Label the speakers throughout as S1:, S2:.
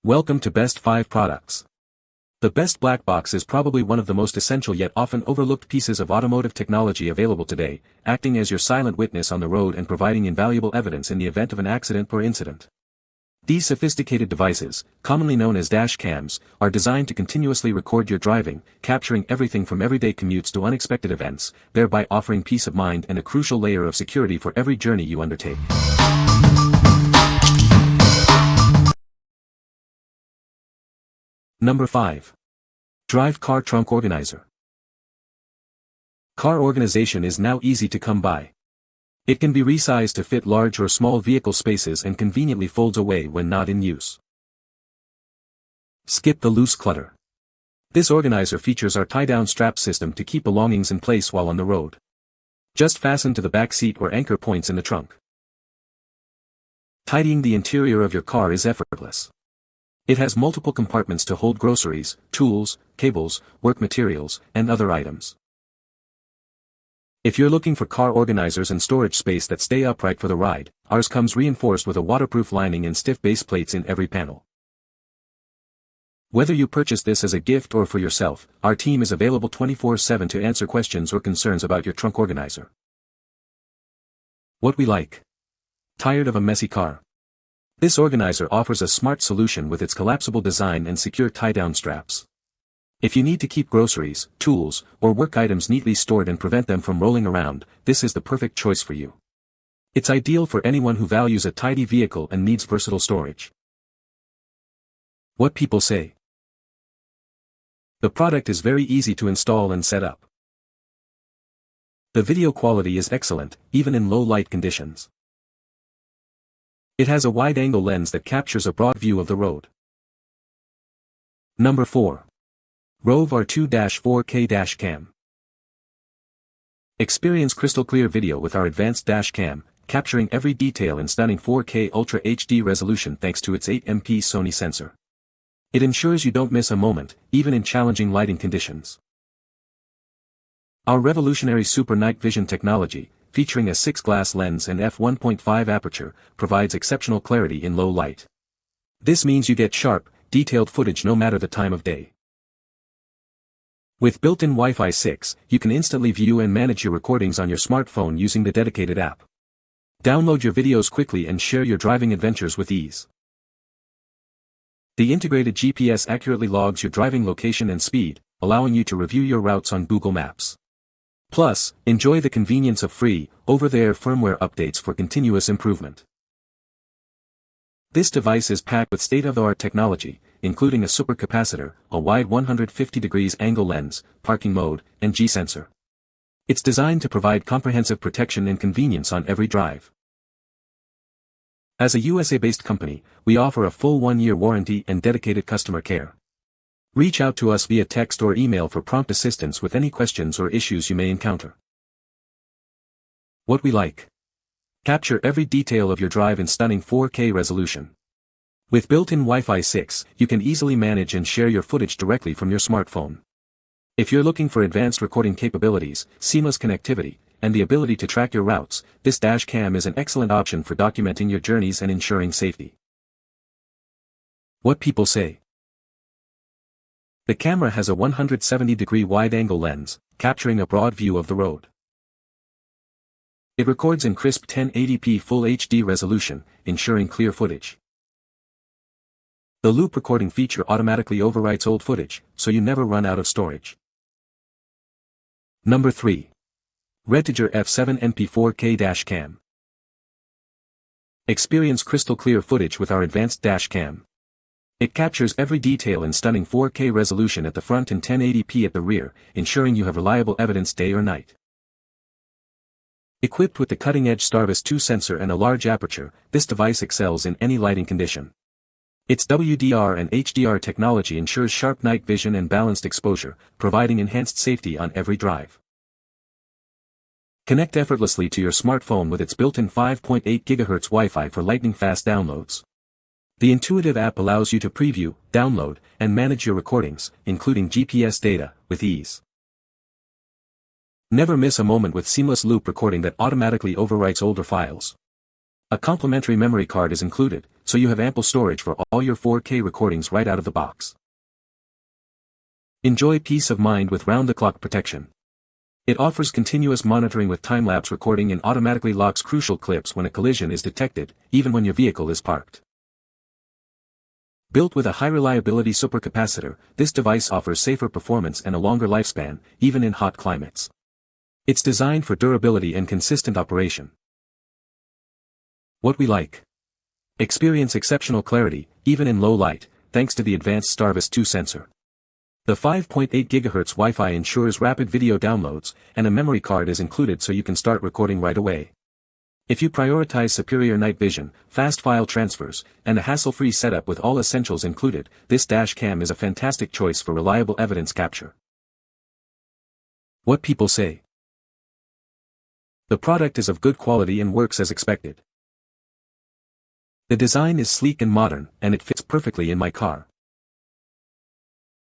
S1: Welcome to Best 5 Products. The Best Black Box is probably one of the most essential yet often overlooked pieces of automotive technology available today, acting as your silent witness on the road and providing invaluable evidence in the event of an accident or incident. These sophisticated devices, commonly known as dash cams, are designed to continuously record your driving, capturing everything from everyday commutes to unexpected events, thereby offering peace of mind and a crucial layer of security for every journey you undertake. Number 5. Drive Car Trunk Organizer. Car organization is now easy to come by. It can be resized to fit large or small vehicle spaces and conveniently folds away when not in use. Skip the loose clutter. This organizer features our tie-down strap system to keep belongings in place while on the road. Just fasten to the back seat or anchor points in the trunk. Tidying the interior of your car is effortless. It has multiple compartments to hold groceries, tools, cables, work materials, and other items. If you're looking for car organizers and storage space that stay upright for the ride, ours comes reinforced with a waterproof lining and stiff base plates in every panel. Whether you purchase this as a gift or for yourself, our team is available 24/7 to answer questions or concerns about your trunk organizer. What we like. Tired of a messy car? This organizer offers a smart solution with its collapsible design and secure tie-down straps. If you need to keep groceries, tools, or work items neatly stored and prevent them from rolling around, this is the perfect choice for you. It's ideal for anyone who values a tidy vehicle and needs versatile storage. What people say. The product is very easy to install and set up. The video quality is excellent, even in low light conditions. It has a wide-angle lens that captures a broad view of the road. Number 4. ROVE R2-4K Dash Cam. Experience crystal clear video with our advanced dash cam, capturing every detail in stunning 4K Ultra HD resolution thanks to its 8MP Sony sensor. It ensures you don't miss a moment, even in challenging lighting conditions. Our revolutionary Super Night Vision technology, featuring a 6-glass lens and f1.5 aperture, provides exceptional clarity in low light. This means you get sharp, detailed footage no matter the time of day. With built-in Wi-Fi 6, you can instantly view and manage your recordings on your smartphone using the dedicated app. Download your videos quickly and share your driving adventures with ease. The integrated GPS accurately logs your driving location and speed, allowing you to review your routes on Google Maps. Plus, enjoy the convenience of free, over-the-air firmware updates for continuous improvement. This device is packed with state-of-the-art technology, including a supercapacitor, a wide 150° angle lens, parking mode, and G-sensor. It's designed to provide comprehensive protection and convenience on every drive. As a USA-based company, we offer a full 1-year warranty and dedicated customer care. Reach out to us via text or email for prompt assistance with any questions or issues you may encounter. What we like. Capture every detail of your drive in stunning 4K resolution. With built-in Wi-Fi 6, you can easily manage and share your footage directly from your smartphone. If you're looking for advanced recording capabilities, seamless connectivity, and the ability to track your routes, this dash cam is an excellent option for documenting your journeys and ensuring safety. What people say. The camera has a 170° wide-angle lens, capturing a broad view of the road. It records in crisp 1080p Full HD resolution, ensuring clear footage. The loop recording feature automatically overwrites old footage, so you never run out of storage. Number 3. REDTIGER F7NP 4K Dash Cam. Experience crystal clear footage with our advanced dash cam. It captures every detail in stunning 4K resolution at the front and 1080p at the rear, ensuring you have reliable evidence day or night. Equipped with the cutting-edge Starvis 2 sensor and a large aperture, this device excels in any lighting condition. Its WDR and HDR technology ensures sharp night vision and balanced exposure, providing enhanced safety on every drive. Connect effortlessly to your smartphone with its built-in 5.8 GHz Wi-Fi for lightning-fast downloads. The intuitive app allows you to preview, download, and manage your recordings, including GPS data, with ease. Never miss a moment with seamless loop recording that automatically overwrites older files. A complimentary memory card is included, so you have ample storage for all your 4K recordings right out of the box. Enjoy peace of mind with round-the-clock protection. It offers continuous monitoring with time-lapse recording and automatically locks crucial clips when a collision is detected, even when your vehicle is parked. Built with a high-reliability supercapacitor, this device offers safer performance and a longer lifespan, even in hot climates. It's designed for durability and consistent operation. What we like. Experience exceptional clarity, even in low light, thanks to the advanced Starvis 2 sensor. The 5.8 GHz Wi-Fi ensures rapid video downloads, and a memory card is included so you can start recording right away. If you prioritize superior night vision, fast file transfers, and a hassle-free setup with all essentials included, this dash cam is a fantastic choice for reliable evidence capture. What people say. The product is of good quality and works as expected. The design is sleek and modern, and it fits perfectly in my car.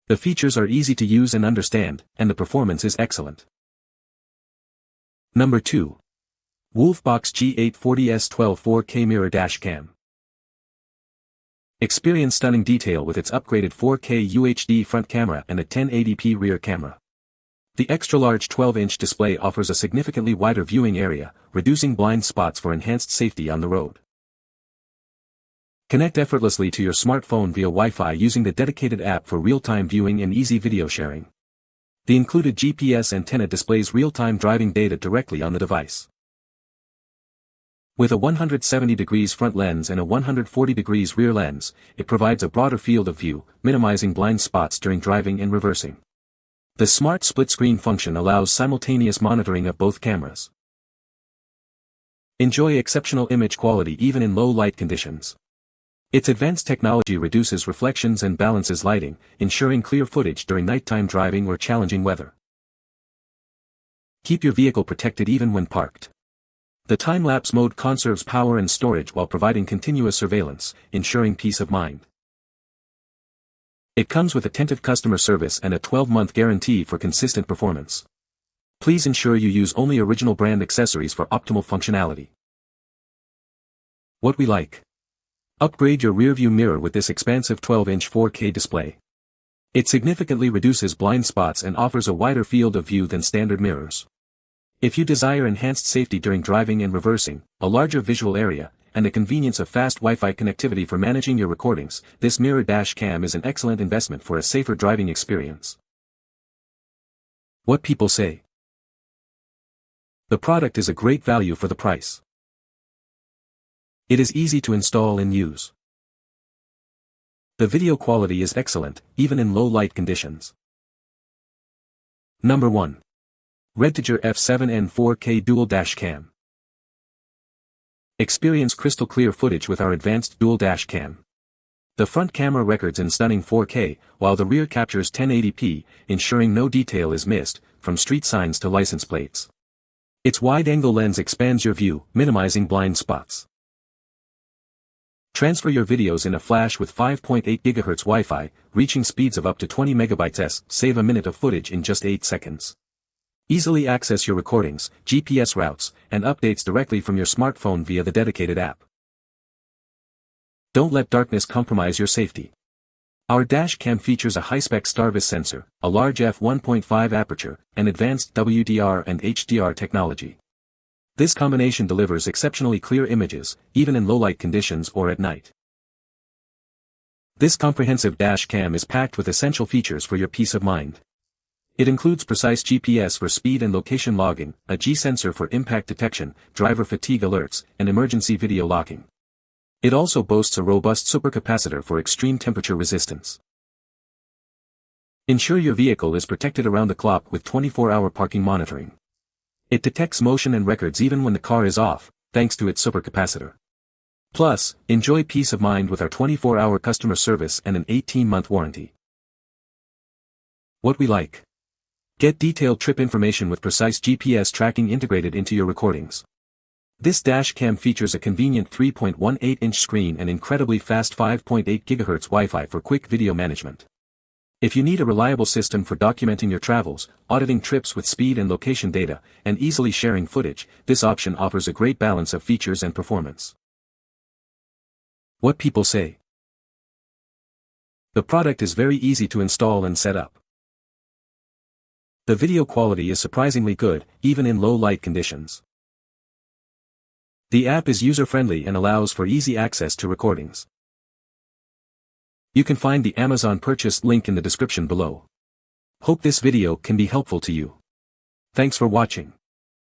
S1: The features are easy to use and understand, and the performance is excellent. Number 2. WOLFBOX G840S 12 4K Mirror Dash Cam. Experience stunning detail with its upgraded 4K UHD front camera and a 1080p rear camera. The extra-large 12-inch display offers a significantly wider viewing area, reducing blind spots for enhanced safety on the road. Connect effortlessly to your smartphone via Wi-Fi using the dedicated app for real-time viewing and easy video sharing. The included GPS antenna displays real-time driving data directly on the device. With a 170 degrees front lens and a 140 degrees rear lens, it provides a broader field of view, minimizing blind spots during driving and reversing. The smart split-screen function allows simultaneous monitoring of both cameras. Enjoy exceptional image quality even in low light conditions. Its advanced technology reduces reflections and balances lighting, ensuring clear footage during nighttime driving or challenging weather. Keep your vehicle protected even when parked. The time-lapse mode conserves power and storage while providing continuous surveillance, ensuring peace of mind. It comes with attentive customer service and a 12-month guarantee for consistent performance. Please ensure you use only original brand accessories for optimal functionality. What we like. Upgrade your rearview mirror with this expansive 12-inch 4K display. It significantly reduces blind spots and offers a wider field of view than standard mirrors. If you desire enhanced safety during driving and reversing, a larger visual area, and the convenience of fast Wi-Fi connectivity for managing your recordings, this mirror dash cam is an excellent investment for a safer driving experience. What people say. The product is a great value for the price. It is easy to install and use. The video quality is excellent, even in low light conditions. Number 1. REDTIGER F7N 4K Dual Dash Cam. Experience crystal clear footage with our advanced dual dash cam. The front camera records in stunning 4K, while the rear captures 1080p, ensuring no detail is missed, from street signs to license plates. Its wide-angle lens expands your view, minimizing blind spots. Transfer your videos in a flash with 5.8 GHz Wi-Fi, reaching speeds of up to 20 MB/s. Save a minute of footage in just 8 seconds. Easily access your recordings, GPS routes, and updates directly from your smartphone via the dedicated app. Don't let darkness compromise your safety. Our dash cam features a high-spec Starvis sensor, a large f1.5 aperture, and advanced WDR and HDR technology. This combination delivers exceptionally clear images, even in low-light conditions or at night. This comprehensive dash cam is packed with essential features for your peace of mind. It includes precise GPS for speed and location logging, a G-sensor for impact detection, driver fatigue alerts, and emergency video locking. It also boasts a robust supercapacitor for extreme temperature resistance. Ensure your vehicle is protected around the clock with 24-hour parking monitoring. It detects motion and records even when the car is off, thanks to its supercapacitor. Plus, enjoy peace of mind with our 24-hour customer service and an 18-month warranty. What we like. Get detailed trip information with precise GPS tracking integrated into your recordings. This dash cam features a convenient 3.18-inch screen and incredibly fast 5.8 GHz Wi-Fi for quick video management. If you need a reliable system for documenting your travels, auditing trips with speed and location data, and easily sharing footage, this option offers a great balance of features and performance. What people say. The product is very easy to install and set up. The video quality is surprisingly good, even in low light conditions. The app is user-friendly and allows for easy access to recordings. You can find the Amazon purchase link in the description below. Hope this video can be helpful to you. Thanks for watching.